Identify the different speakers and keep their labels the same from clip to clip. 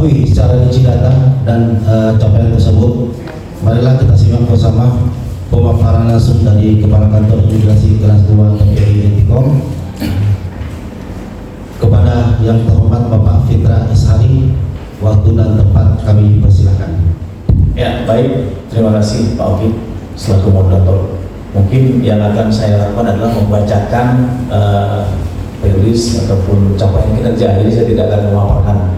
Speaker 1: mengakui secara rinci data dan capaian tersebut, marilah kita simak bersama pemaparan langsung dari Kepala Kantor Imigrasi Kelas 2 TPI Etikom. Kepada yang terhormat Bapak Fitra Ishari, waktu dan tempat kami persilakan.
Speaker 2: Ya, baik. Terima kasih Pak Oki selaku moderator. Mungkin yang akan saya lakukan adalah membacakan rilis ataupun capaian kinerja. Jadi saya tidak akan memaparkan.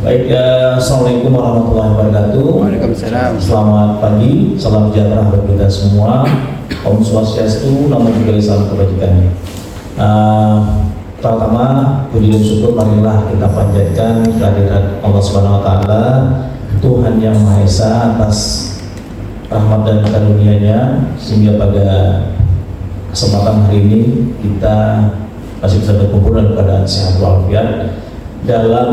Speaker 2: Baik, Assalamualaikum warahmatullahi wabarakatuh.
Speaker 3: Waalaikumsalam.
Speaker 2: Selamat pagi, salam sejahtera bagi kita semua. Om Swastiastu, namo Buddhaya, salam kebajikan. Pertama, puji dan syukur marilah kita panjatkan kehadirat Allah Subhanahu wa taala, Tuhan yang Maha Esa, atas rahmat dan karunia-Nya sehingga pada kesempatan hari ini kita masih bisa berkumpul dalam keadaan sehat walafiat dalam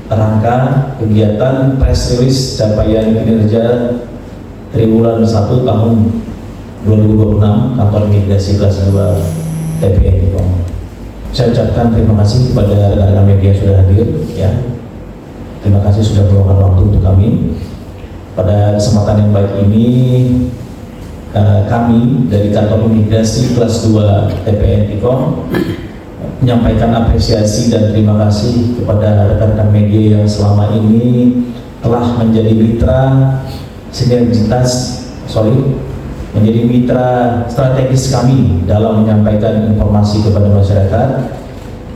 Speaker 2: rangka kegiatan press release capaian kinerja triwulan 1 tahun 2026 Kantor Imigrasi Kelas 2 TPI Etikom. Saya ucapkan terima kasih kepada rekan-rekan media yang sudah hadir, ya. Terima kasih sudah meluangkan waktu untuk kami. Pada kesempatan yang baik ini, kami dari Kantor Imigrasi Kelas 2 TPI Etikom menyampaikan apresiasi dan terima kasih kepada rekan-rekan media yang selama ini telah menjadi mitra menjadi mitra strategis kami dalam menyampaikan informasi kepada masyarakat,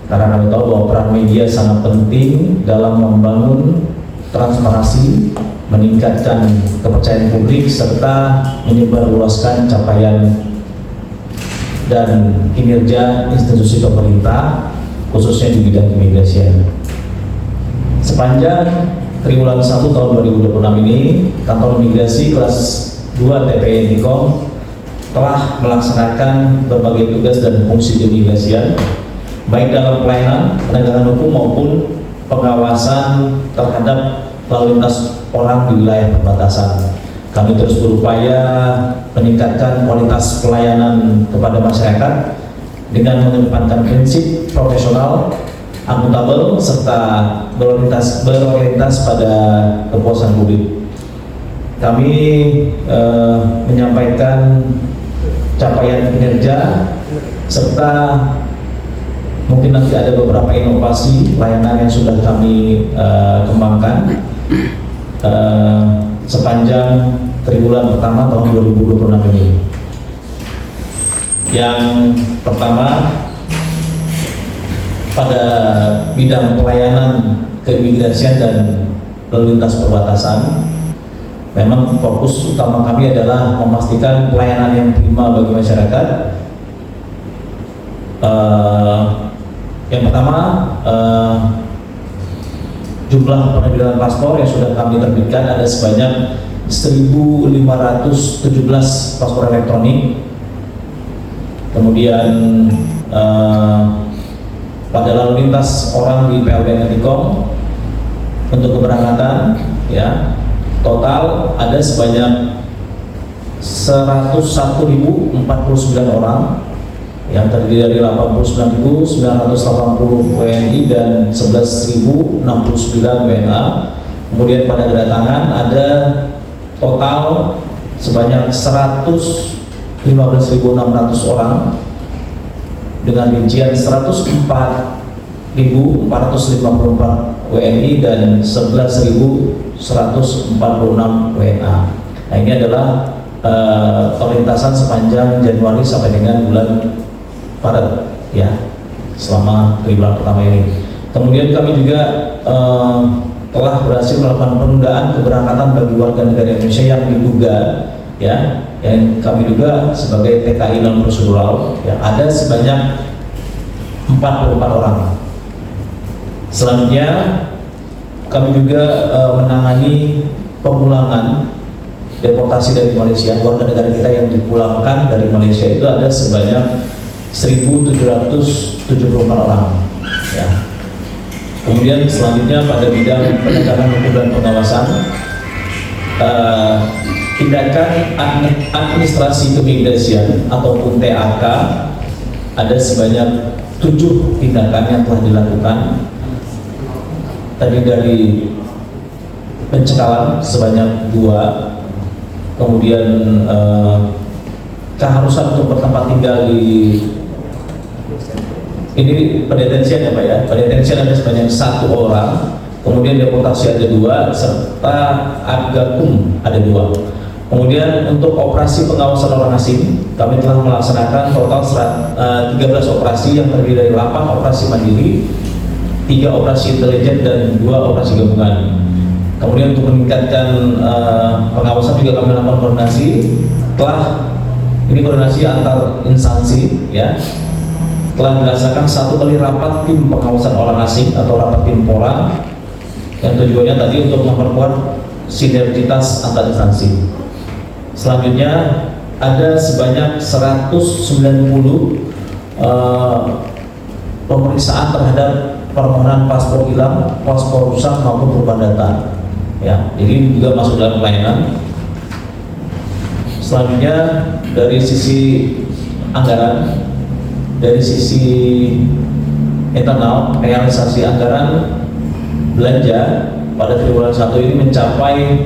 Speaker 2: karena kami tahu bahwa peran media sangat penting dalam membangun transparansi, meningkatkan kepercayaan publik, serta menyebarluaskan capaian dan kinerja institusi pemerintah khususnya di bidang keimigrasian. Sepanjang triwulan 1 tahun 2026 ini, Kantor Imigrasi Kelas 2 TPI Etikom telah melaksanakan berbagai tugas dan fungsi keimigrasian, baik dalam pelayanan penegakan hukum maupun pengawasan terhadap lalu lintas orang di wilayah perbatasan. Kami terus berupaya meningkatkan kualitas pelayanan kepada masyarakat dengan mengedepankan prinsip profesional, akuntabel, serta berorientasi pada kepuasan publik. Kami menyampaikan capaian kinerja serta mungkin nanti ada beberapa inovasi layanan yang sudah kami kembangkan sepanjang triwulan pertama tahun 2026 ini. Yang pertama, pada bidang pelayanan keimigrasian dan lalu lintas perbatasan, memang fokus utama kami adalah memastikan pelayanan yang prima bagi masyarakat. Yang pertama, jumlah penerbitan paspor yang sudah kami terbitkan ada sebanyak 1.517 paspor elektronik. Kemudian pada lalu lintas orang di PLBN Etikom untuk keberangkatan, ya, total ada sebanyak 101.049 orang yang terdiri dari 89.980 WNI dan 11.069 WNA. Kemudian pada kedatangan ada total sebanyak 115.600 orang dengan rincian 104.454 WNI dan 11.146 WNA. Nah, ini adalah perlintasan sepanjang Januari sampai dengan bulan Maret, ya, selama triwulan pertama ini. Kemudian kami juga telah berhasil melakukan penundaan keberangkatan bagi warga negara Indonesia yang diduga, ya, yang kami duga sebagai TKI non prosedural, ya, ada sebanyak 44 orang. Selanjutnya kami juga menangani pemulangan deportasi dari Malaysia. Warga negara kita yang dipulangkan dari Malaysia itu ada sebanyak 1.774 orang, ya. Kemudian selanjutnya pada bidang penegakan hukum dan pengawasan, tindakan administrasi keimigrasian ataupun TAK ada sebanyak 7 tindakan yang telah dilakukan. tadi dari pencekalan sebanyak 2, kemudian keharusan untuk bertempat tinggal di ini pendetensian ya Pak ya, pendetensian ada sebanyak 1 orang, kemudian deportasi ada 2, serta agakum ada 2. Kemudian untuk operasi pengawasan orang asing, kami telah melaksanakan total 13 operasi yang terdiri dari 8 operasi mandiri, 3 operasi intelijen dan 2 operasi gabungan. Kemudian untuk meningkatkan pengawasan juga kami melakukan koordinasi, ini koordinasi antar instansi ya, telah dilaksanakan 1 kali rapat tim pengawasan orang asing atau rapat tim PORA, yang tujuannya tadi untuk memperkuat sinergitas antar instansi. Selanjutnya ada sebanyak 190 pemeriksaan terhadap permohonan paspor hilang, paspor rusak maupun perubahan data. Ya, jadi juga masuk dalam pelayanan. Selanjutnya dari sisi anggaran, dari sisi internal, realisasi anggaran belanja pada triwulan 1 ini mencapai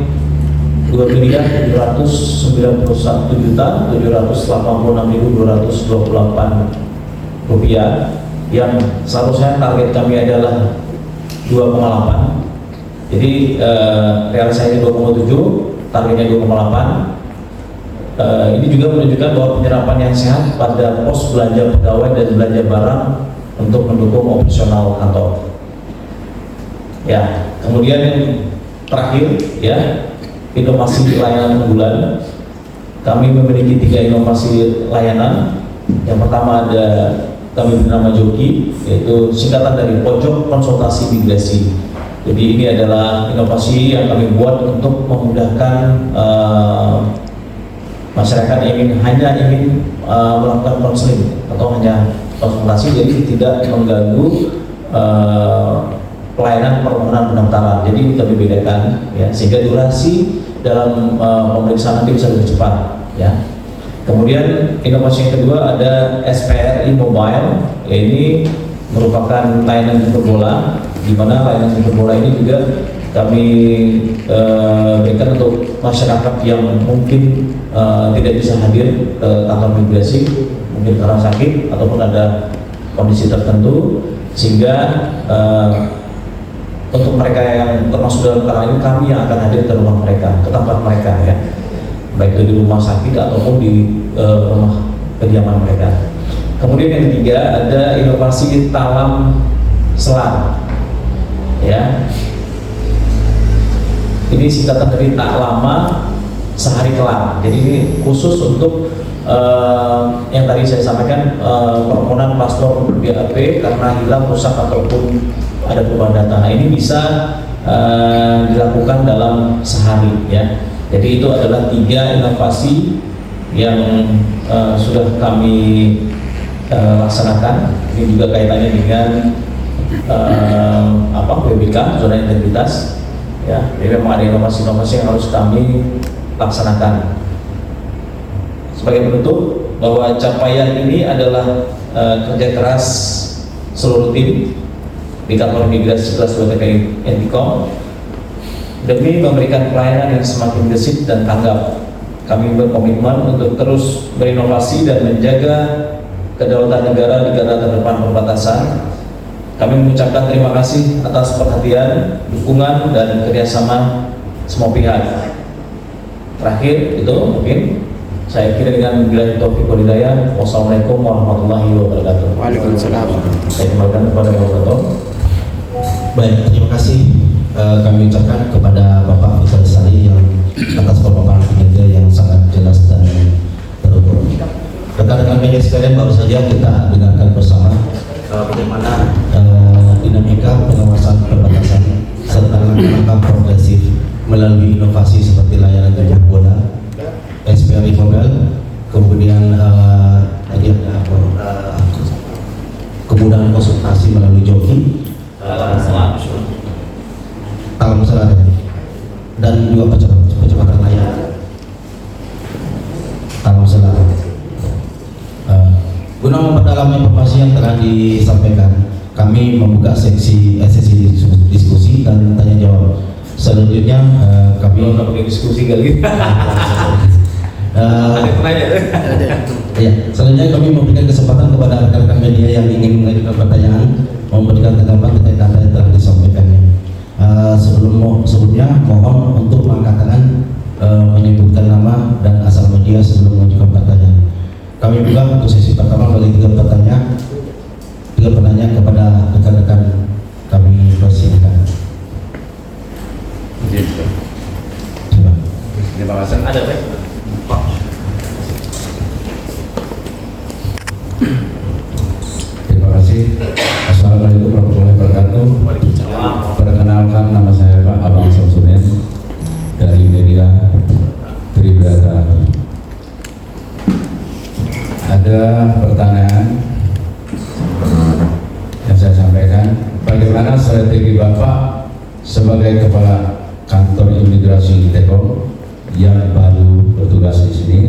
Speaker 2: 2.791.786.228 rupiah, yang seharusnya target kami adalah 2,8. Jadi realisasi 2,7, targetnya 2,8. Ini juga menunjukkan bahwa penyerapan yang sehat pada pos belanja pegawai dan belanja barang untuk mendukung operasional kantor. Ya, kemudian yang terakhir ya, inovasi layanan unggulan. Kami memiliki 3 inovasi layanan. Yang pertama ada kami bernama Joki, yaitu singkatan dari Pojok Konsultasi Migrasi. Jadi ini adalah inovasi yang kami buat untuk memudahkan masyarakat yang hanya ingin melakukan konseling atau hanya konsultasi, jadi tidak mengganggu pelayanan permohonan pendaftaran. Jadi kami bedakan ya, sehingga durasi dalam pemeriksaan nanti bisa lebih cepat ya. Kemudian inovasi yang kedua ada SPRI Mobile, ini merupakan layanan jemput bola, di mana layanan jemput bola ini juga kami berikan untuk masyarakat yang mungkin tidak bisa hadir ke kantor migrasi, mungkin karena sakit ataupun ada kondisi tertentu, sehingga untuk mereka yang termasuk dalam kalangan ini, kami yang akan hadir ke rumah mereka, ke tempat mereka ya, baik itu di rumah sakit ataupun di rumah kediaman mereka. Kemudian yang ketiga ada inovasi Talam Selam ya. Ini singkatan dari tak lama sehari kelar. Jadi ini khusus untuk yang tadi saya sampaikan, permohonan paspor BAP karena hilang, rusak ataupun ada perubahan data. Nah, ini bisa dilakukan dalam sehari ya. Jadi itu adalah 3 inovasi yang sudah kami laksanakan. Ini juga kaitannya dengan WBK, zona integritas ya. Jadi memang ada inovasi-inovasi yang harus kami laksanakan. Sebagai penutup bahwa capaian ini adalah kerja keras seluruh tim di kantor migrasi kelas 2 TPI Etikom demi memberikan pelayanan yang semakin gesit dan tanggap. Kami berkomitmen untuk terus berinovasi dan menjaga kedaulatan negara di garda terdepan perbatasan. Kami mengucapkan terima kasih atas perhatian, dukungan, dan kerjasama semua pihak. Terakhir itu mungkin saya kira dengan billahi taufiq wal hidayah. Wassalamualaikum warahmatullahi wabarakatuh.
Speaker 3: Waalaikumsalam.
Speaker 2: Saya kembalikan kepada Bapak Ketua.
Speaker 1: Baik, terima kasih kami ucapkan kepada Bapak Faisal Sari yang atas pemaparan kinerja yang sangat jelas dan terukur. Rekan-rekan media sekalian, baru saja kita dengarkan bersama bagaimana dinamika pengawasan perbatasan serta langkah progresif melalui inovasi seperti layanan jemput bola, SPRI Mobile, kemudian tadi ada kemudahan konsultasi melalui Joki, Talam Selam, dan juga percepatan layanan Talam Selam. Guna memperdalam informasi yang telah disampaikan, kami membuka sesi diskusi dan dan tanya jawab. Selanjutnya kami
Speaker 2: Kalau pakai diskusi kali. Ada penanya.
Speaker 1: Ya, selanjutnya kami memberikan kesempatan kepada rekan-rekan media yang ingin mengajukan pertanyaan, memberikan tanggapan terkait data yang telah disampaikannya. Sebelumnya mohon untuk mengangkat tangan, menyebutkan nama dan asal media sebelum mengajukan pertanyaan. Kami buka untuk sesi pertama bagi tiga pertanyaan kepada rekan-rekan kami persilakan.
Speaker 2: Terima kasih. Ada Pak?
Speaker 3: Terima kasih. Assalamualaikum warahmatullahi wabarakatuh. Perkenalkan, nama saya Pak Abang Samsunen dari media Tribrata. Ada pertanyaan yang saya sampaikan, bagaimana strategi Bapak sebagai kepala kantor imigrasi Tekong yang baru bertugas di sini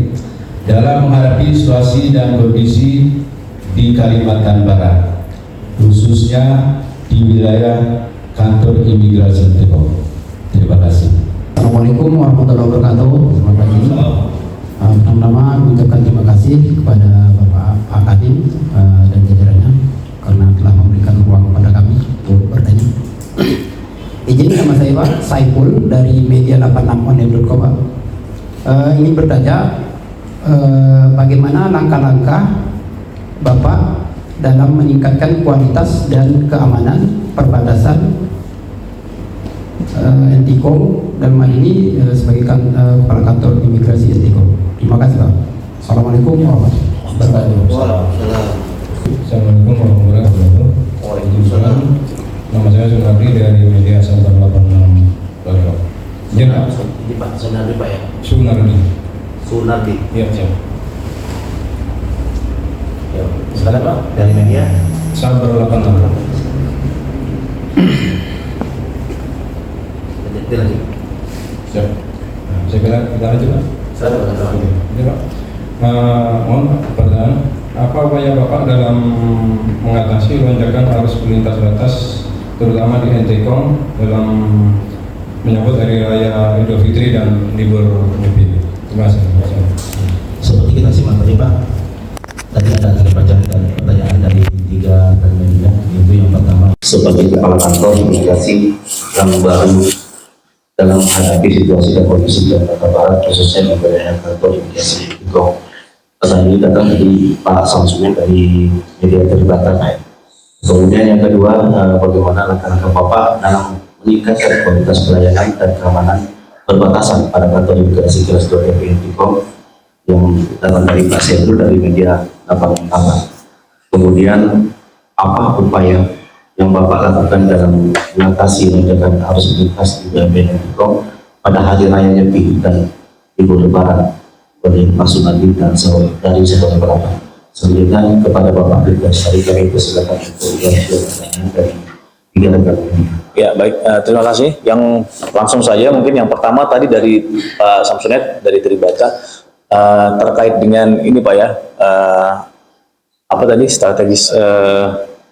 Speaker 3: dalam menghadapi situasi dan kondisi di Kalimantan Barat, khususnya di wilayah kantor imigrasi Tekong. Terima kasih.
Speaker 4: Assalamualaikum warahmatullahi wabarakatuh. Selamat pagi. Pertama-tama mengucapkan terima kasih kepada Bapak Pak Kadin dan jajarannya karena telah memberikan ruang kepada kami untuk bertanya. Izin, nama saya Pak Saiful dari media 86online.com Pak. Ingin bertanya bagaimana langkah-langkah Bapak dalam meningkatkan kualitas dan keamanan perbatasan NTCOM dalam hal ini sebagai kepala kantor imigrasi NTCOM. Terima kasih Pak. Assalamualaikum warahmatullahi wabarakatuh.
Speaker 3: Assalamualaikum warahmatullahi wabarakatuh. Waalaikumsalam. Nama saya Sunardi dari media Santan 86. Iya Pak.
Speaker 1: Ini Pak Sunardi Pak ya.
Speaker 3: Sunardi.
Speaker 1: Sunardi.
Speaker 3: Iya siap.
Speaker 1: Ya, silakan Pak dari media.
Speaker 3: Sabar 86.
Speaker 1: Dilanjut.
Speaker 3: Siap. Nah, saya kira kita lanjut Pak.
Speaker 1: Silakan Pak.
Speaker 3: Ini Pak. Mohon Pak, pertanyaan. Apa upaya Bapak dalam mengatasi lonjakan arus lintas batas terutama di NTCOM dalam menyambut hari raya Idul Fitri dan libur Nyepi? Terima kasih.
Speaker 1: Seperti kita simak tadi Pak, tadi ada pertanyaan dari tiga media, yaitu yang pertama sebagai kepala kantor imigrasi yang baru dalam menghadapi situasi dan kondisi di Kalimantan Barat, khususnya di wilayah kantor imigrasi Tikong. Pertanyaan ini datang dari Pak Samsunen dari media Tribrata. Kemudian yang kedua, bagaimana langkah-langkah Bapak dalam meningkatkan kualitas pelayanan dan keamanan perbatasan pada kantor imigrasi kelas 2 RI Tikong yang datang dari Pak Sendul dari media 88. Kemudian apa upaya yang Bapak lakukan dalam mengatasi lonjakan arus lintas di wilayah Tikong pada hari raya Nyepi dan libur Lebaran oleh Pak Sunardi dan dari sektor berapa? Selanjutnya kepada Bapak Firdaus Sari kami persilakan untuk pertanyaan dari tiga rekan ini.
Speaker 2: Ya baik, terima kasih. Yang langsung saja mungkin yang pertama tadi dari Pak Samsunet dari Tribrata terkait dengan ini Pak ya, apa tadi strategis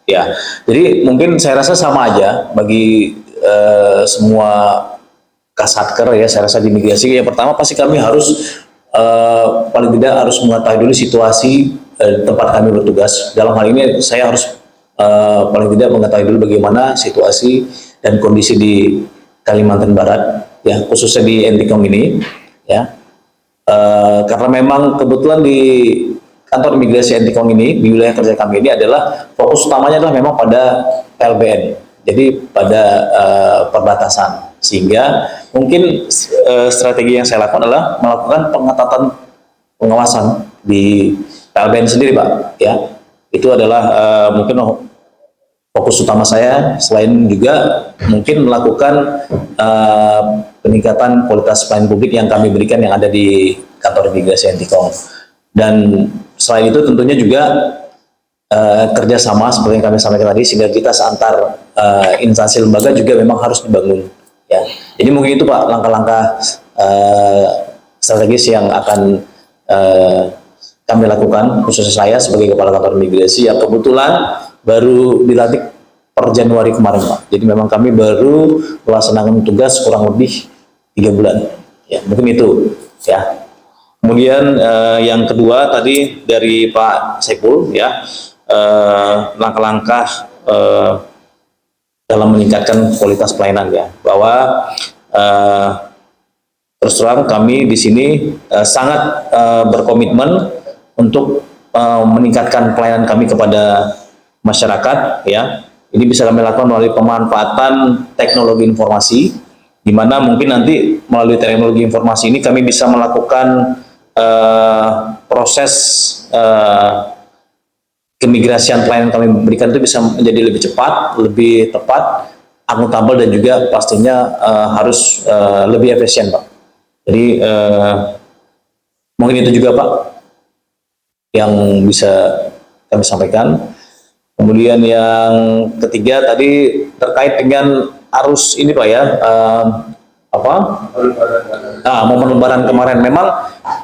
Speaker 2: ya. Jadi mungkin saya rasa sama aja bagi semua kasatker ya. Saya rasa di imigrasi yang pertama pasti kami harus paling tidak harus mengetahui dulu situasi tempat kami bertugas. Dalam hal ini saya harus paling tidak mengetahui dulu bagaimana situasi dan kondisi di Kalimantan Barat, ya khususnya di NTCOM ini, ya. Karena memang kebetulan di kantor imigrasi NTCOM ini di wilayah kerja kami ini adalah fokus utamanya adalah memang pada LBN, jadi pada perbatasan. Sehingga mungkin strategi yang saya lakukan adalah melakukan pengetatan pengawasan di LBN sendiri Pak, ya. Itu adalah mungkin fokus utama saya, selain juga mungkin melakukan peningkatan kualitas pelayanan publik yang kami berikan yang ada di kantor imigrasi NTCOM. Dan selain itu tentunya juga kerjasama seperti yang kami sampaikan tadi, sinergitas antar instansi lembaga juga memang harus dibangun. Ya, jadi mungkin itu Pak langkah-langkah strategis yang akan kami lakukan, khususnya saya sebagai kepala kantor imigrasi yang kebetulan baru dilantik per per Januari kemarin Pak. Jadi memang kami baru melaksanakan tugas kurang lebih 3 bulan. Ya, mungkin itu ya. Kemudian yang kedua tadi dari Pak Saiful ya, langkah-langkah dalam meningkatkan kualitas pelayanan ya, bahwa terus terang kami di sini sangat berkomitmen untuk meningkatkan pelayanan kami kepada masyarakat ya. Ini bisa kami lakukan melalui pemanfaatan teknologi informasi, di mana mungkin nanti melalui teknologi informasi ini kami bisa melakukan proses keimigrasian pelayanan kami berikan itu bisa menjadi lebih cepat, lebih tepat, akuntabel, dan juga pastinya harus lebih efisien Pak. Jadi mungkin itu juga Pak yang bisa kami sampaikan. Kemudian yang ketiga tadi terkait dengan arus ini Pak ya, momen Lebaran kemarin, memang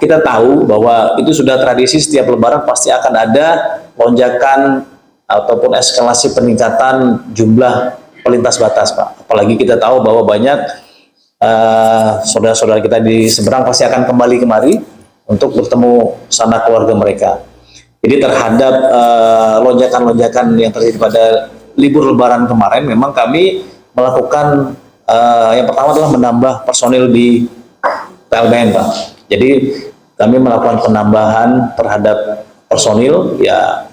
Speaker 2: kita tahu bahwa itu sudah tradisi setiap Lebaran pasti akan ada lonjakan ataupun eskalasi peningkatan jumlah pelintas batas Pak. Apalagi kita tahu bahwa banyak saudara-saudara kita di seberang pasti akan kembali kemari untuk bertemu sanak keluarga mereka. Jadi terhadap lonjakan-lonjakan yang terjadi pada libur Lebaran kemarin, memang kami melakukan yang pertama adalah menambah personil di PLBN Pak. Jadi kami melakukan penambahan terhadap personil ya,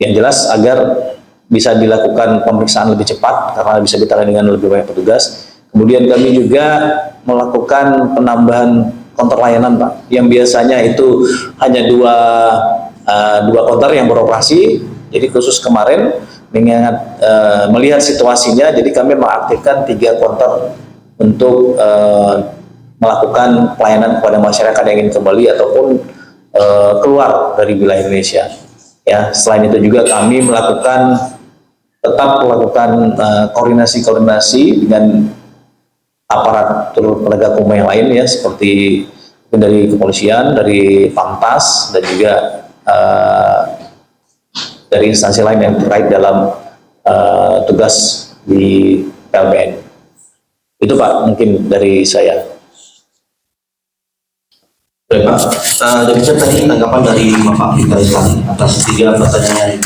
Speaker 2: yang jelas agar bisa dilakukan pemeriksaan lebih cepat karena bisa ditangani dengan lebih banyak petugas. Kemudian kami juga melakukan penambahan konter layanan Pak, yang biasanya itu hanya dua konter yang beroperasi. Jadi khusus kemarin mengingat melihat situasinya, jadi kami mengaktifkan 3 konter untuk melakukan pelayanan kepada masyarakat yang ingin kembali ataupun keluar dari wilayah Indonesia. Ya, selain itu juga kami tetap melakukan koordinasi dengan aparatur penegak hukum yang lain ya, seperti dari kepolisian, dari Pamtas, dan juga dari instansi lain yang terkait dalam tugas di PLBN. Itu Pak mungkin dari saya.
Speaker 1: Baik Pak, demikian tadi tanggapan dari Bapak Fitri Sali atas 3 pertanyaan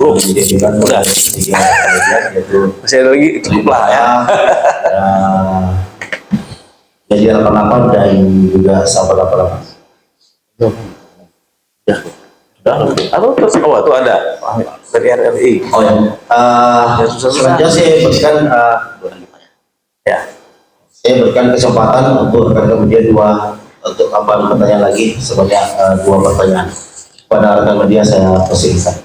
Speaker 1: yang dijadikan oleh 3 kandidat, yaitu
Speaker 2: Masih ada lagi, cukup lah ya.
Speaker 1: jajaran pendapat dan juga sahabat apa.
Speaker 2: Ya, sudah. Atau terus itu ada dari RRI.
Speaker 1: Oh ya, selanjutnya saya berikan saya berikan kesempatan untuk rekan media untuk pertanyaan lagi sebanyak 2 pertanyaan. Pada rekan media saya persilahkan.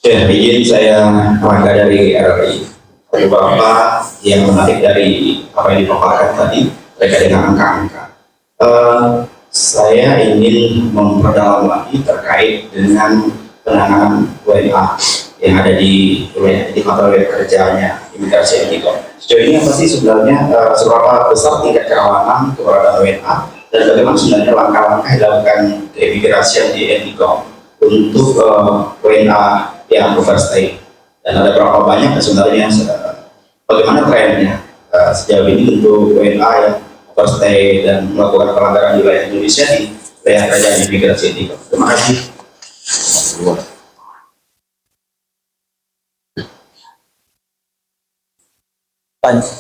Speaker 5: Ya, izin saya Rangga dari RRI. Beberapa yang menarik dari apa yang dipaparkan tadi terkait dengan angka-angka. Saya ingin memperdalam lagi terkait dengan penanganan WNA yang ada di mata kerjanya imigrasi Etikom. Sejauh ini apa sih sebenarnya seberapa besar tingkat kerawanan keberadaan WNA dan bagaimana sebenarnya langkah-langkah yang dilakukan keimigrasian di Etikom untuk WNA yang overstay, dan ada berapa banyak sebenarnya, bagaimana trennya sejauh ini untuk WNA yang overstay dan melakukan pelanggaran di wilayah Indonesia di wilayah kerajaan imigrasi Etikom. Terima kasih.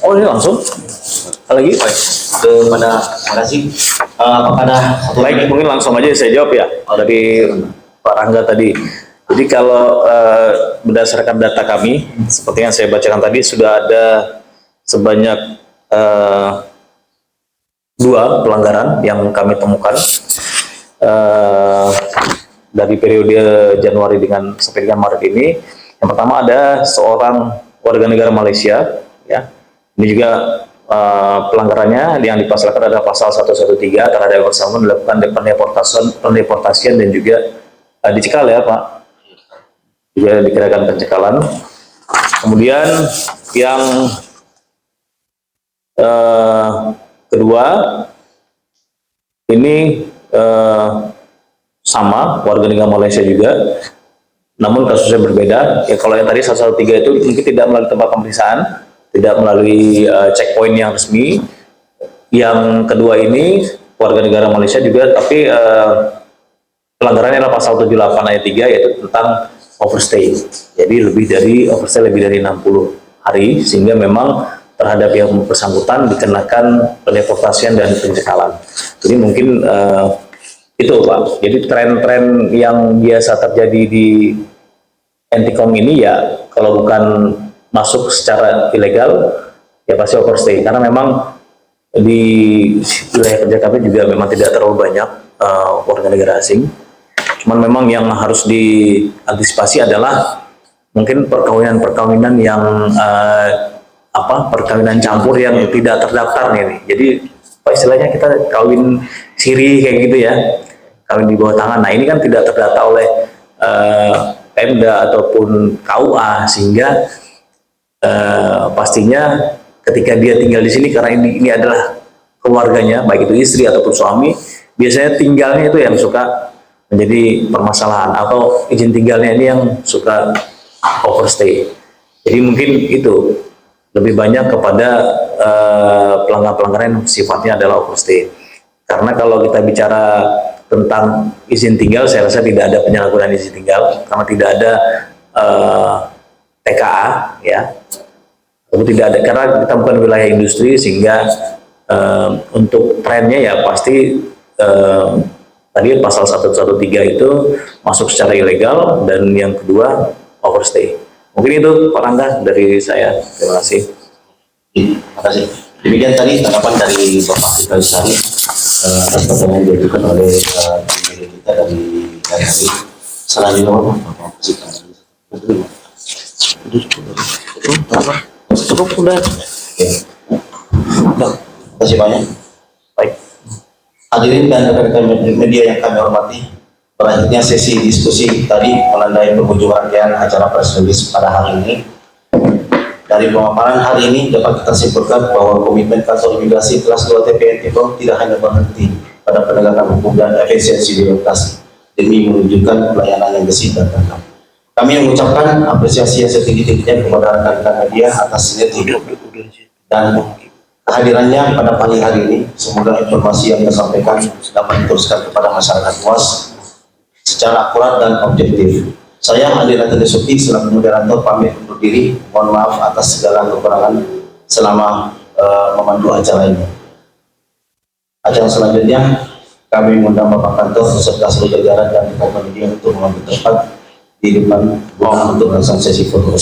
Speaker 2: Oh ini langsung lagi
Speaker 1: Terima kasih kepada
Speaker 2: baik, mungkin langsung aja saya jawab ya dari Pak Rangga tadi. Jadi kalau berdasarkan data kami seperti yang saya bacakan tadi, sudah ada sebanyak 2 pelanggaran yang kami temukan dari periode Januari sampai dengan Maret ini. Yang pertama ada seorang warga negara Malaysia ya. Ini juga pelanggarannya yang dipasarkan adalah pasal 113 terhadap yang bersangkutan dilakukan pendeportasian dan juga dicekal ya Pak, juga dikirakan pencekalan. Kemudian yang kedua ini sama warga negara Malaysia juga, namun kasusnya berbeda. Ya kalau yang tadi 113 itu mungkin tidak melalui tempat pemeriksaan, tidak melalui checkpoint yang resmi. Yang kedua ini warga negara Malaysia juga, tapi pelanggarannya adalah pasal 78 ayat 3, yaitu tentang overstay. Jadi overstay lebih dari 60 hari, sehingga memang terhadap yang bersangkutan dikenakan pendeportasian dan pencekalan. Jadi mungkin itu Pak. Jadi tren-tren yang biasa terjadi di Antikom ini ya, kalau bukan masuk secara ilegal ya pasti overstay, karena memang di wilayah kerja kami juga memang tidak terlalu banyak warga negara asing. Cuman memang yang harus diantisipasi adalah mungkin perkawinan yang perkawinan campur yang tidak terdaftar nih. Jadi apa istilahnya, kita kawin siri kayak gitu ya, kawin di bawah tangan. Nah ini kan tidak terdata oleh Pemda ataupun KUA, sehingga pastinya ketika dia tinggal di sini, karena ini adalah keluarganya, baik itu istri ataupun suami, biasanya tinggalnya itu yang suka menjadi permasalahan, atau izin tinggalnya ini yang suka overstay. Jadi mungkin itu lebih banyak kepada pelanggaran-pelanggaran yang sifatnya adalah overstay. Karena kalau kita bicara tentang izin tinggal, saya rasa tidak ada penyalahgunaan izin tinggal, karena tidak ada TKA ya, atau tidak ada, karena kita bukan wilayah industri, sehingga untuk trennya ya pasti tadi pasal 113 itu masuk secara ilegal, dan yang kedua overstay. Mungkin itu Pak Rangga dari saya. Terima kasih.
Speaker 1: Terima kasih. Demikian tadi tanggapan dari Bapak Fikal Sari atas pertanyaan yang diajukan oleh media kita dari KRI. Selanjutnya Bapak Fikal Sari. Cukup sudah. Oke. Terima kasih banyak. Baik. Hadirin dan rekan-rekan media yang kami hormati, selanjutnya sesi diskusi tadi menandai penghujung rangkaian acara press release pada hari ini. Dari pemaparan hari ini dapat kita simpulkan bahwa komitmen kantor imigrasi kelas 2 TPN Antikom tidak hanya berhenti pada penegakan hukum dan efisiensi birokrasi demi menunjukkan pelayanan yang bersih dan lengkap. Kami mengucapkan apresiasi yang setinggi-tingginya kepada rekan-rekan media atas sinergi dan kehadirannya pada pagi hari ini. Semoga informasi yang disampaikan dapat diteruskan kepada masyarakat luas secara akurat dan objektif. Saya Andi Ratna Suki selaku moderator pamit undur diri. Mohon maaf atas segala kekurangan selama memandu acara ini. Acara selanjutnya kami mengundang Bapak Kantor beserta seluruh jajaran dan rekan media untuk mengambil tempat di depan untuk melaksanakan sesi foto.